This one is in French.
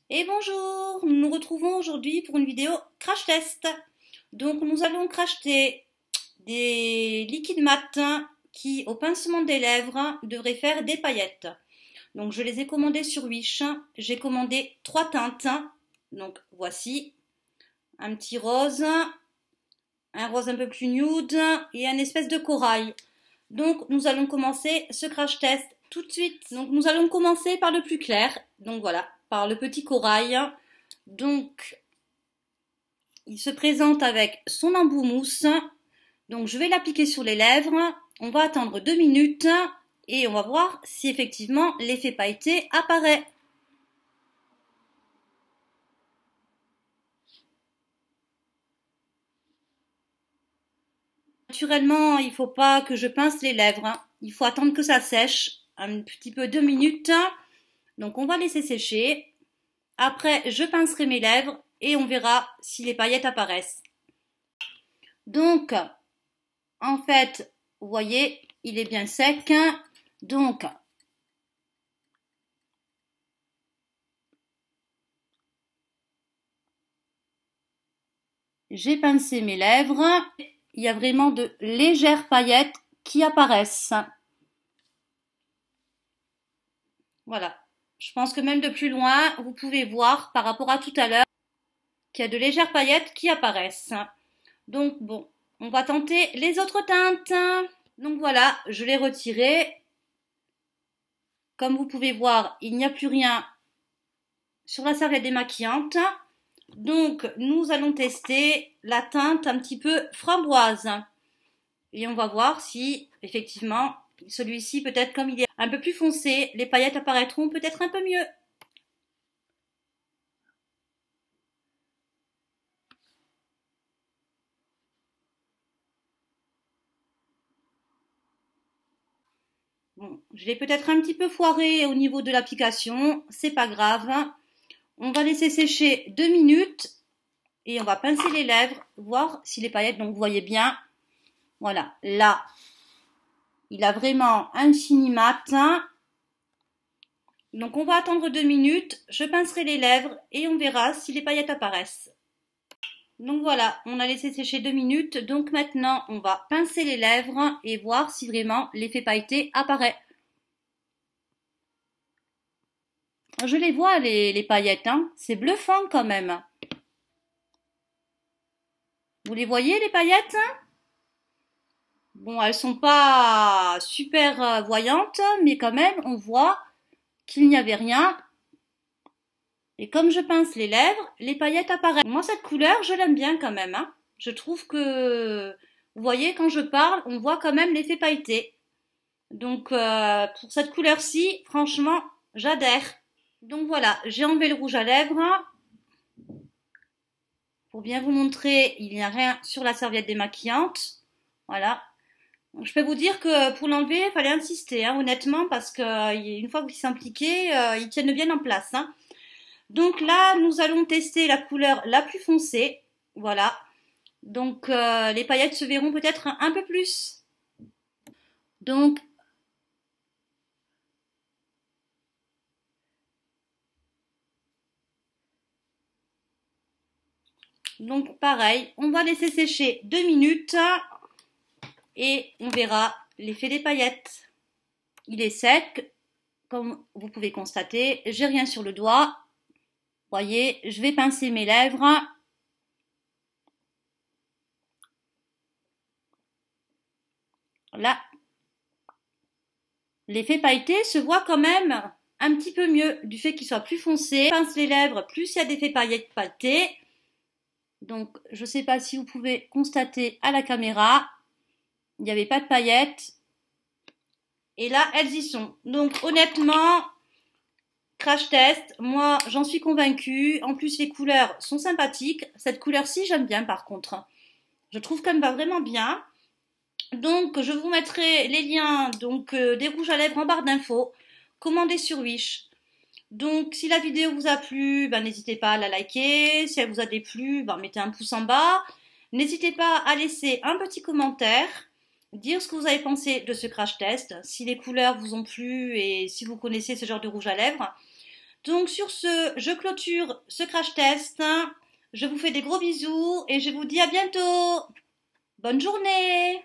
Et bonjour, nous nous retrouvons aujourd'hui pour une vidéo crash test. Donc nous allons cracher des liquides mat qui, au pincement des lèvres, devraient faire des paillettes. Donc je les ai commandés sur Wish. J'ai commandé 3 teintes. Donc voici un petit rose, un rose un peu plus nude et un espèce de corail. Donc nous allons commencer ce crash test tout de suite. Donc nous allons commencer par le plus clair. Donc voilà, par le petit corail. Donc il se présente avec son embout mousse. Donc je vais l'appliquer sur les lèvres. On va attendre 2 minutes et on va voir si effectivement l'effet pailleté apparaît. Naturellement, il ne faut pas que je pince les lèvres. Il faut attendre que ça sèche un petit peu 2 minutes. Donc on va laisser sécher. Après, je pincerai mes lèvres et on verra si les paillettes apparaissent. Donc, en fait, vous voyez, il est bien sec. Donc, j'ai pincé mes lèvres. Il y a vraiment de légères paillettes qui apparaissent. Voilà. Je pense que même de plus loin, vous pouvez voir par rapport à tout à l'heure qu'il y a de légères paillettes qui apparaissent. Donc bon, on va tenter les autres teintes. Donc voilà, je l'ai retiré. Comme vous pouvez voir, il n'y a plus rien sur la serviette démaquillante. Donc nous allons tester la teinte un petit peu framboise. Et on va voir si effectivement celui-ci, peut-être comme il est un peu plus foncé, les paillettes apparaîtront peut-être un peu mieux. Bon, je l'ai peut-être un petit peu foiré au niveau de l'application, c'est pas grave. On va laisser sécher 2 minutes et on va pincer les lèvres, voir si les paillettes, donc vous voyez bien, voilà, là, il a vraiment un fini mat. Donc on va attendre 2 minutes, je pincerai les lèvres et on verra si les paillettes apparaissent. Donc voilà, on a laissé sécher 2 minutes, donc maintenant on va pincer les lèvres et voir si vraiment l'effet pailleté apparaît. Je les vois les paillettes, hein. C'est bluffant quand même. Vous les voyez les paillettes? Bon, elles sont pas super voyantes, mais quand même on voit qu'il n'y avait rien. Et comme je pince les lèvres, les paillettes apparaissent. Moi cette couleur, je l'aime bien quand même, hein. Je trouve que, vous voyez, quand je parle, on voit quand même l'effet pailleté. Donc pour cette couleur-ci, franchement, j'adhère. Donc voilà, j'ai enlevé le rouge à lèvres. Pour bien vous montrer, il n'y a rien sur la serviette démaquillante. Voilà. Je peux vous dire que pour l'enlever, il fallait insister, hein, honnêtement, parce que une fois qu'ils sont appliqués, ils tiennent bien en place. Hein. Donc là, nous allons tester la couleur la plus foncée. Voilà. Donc les paillettes se verront peut-être un peu plus. Donc pareil, on va laisser sécher 2 minutes et on verra l'effet des paillettes. Il est sec, comme vous pouvez constater, j'ai rien sur le doigt. Voyez, je vais pincer mes lèvres. Là, l'effet pailleté se voit quand même un petit peu mieux du fait qu'il soit plus foncé. Pince les lèvres, plus il y a d'effet pailleté. Donc, je ne sais pas si vous pouvez constater à la caméra, il n'y avait pas de paillettes. Et là, elles y sont. Donc, honnêtement, crash test, moi, j'en suis convaincue. En plus, les couleurs sont sympathiques. Cette couleur-ci, j'aime bien par contre. Je trouve qu'elle me va vraiment bien. Donc, je vous mettrai les liens des rouges à lèvres en barre d'infos. Commandez sur Wish. Donc, si la vidéo vous a plu, n'hésitez pas à la liker. Si elle vous a déplu, mettez un pouce en bas. N'hésitez pas à laisser un petit commentaire, dire ce que vous avez pensé de ce crash test, si les couleurs vous ont plu et si vous connaissez ce genre de rouge à lèvres. Donc sur ce, je clôture ce crash test. Je vous fais des gros bisous et je vous dis à bientôt. Bonne journée.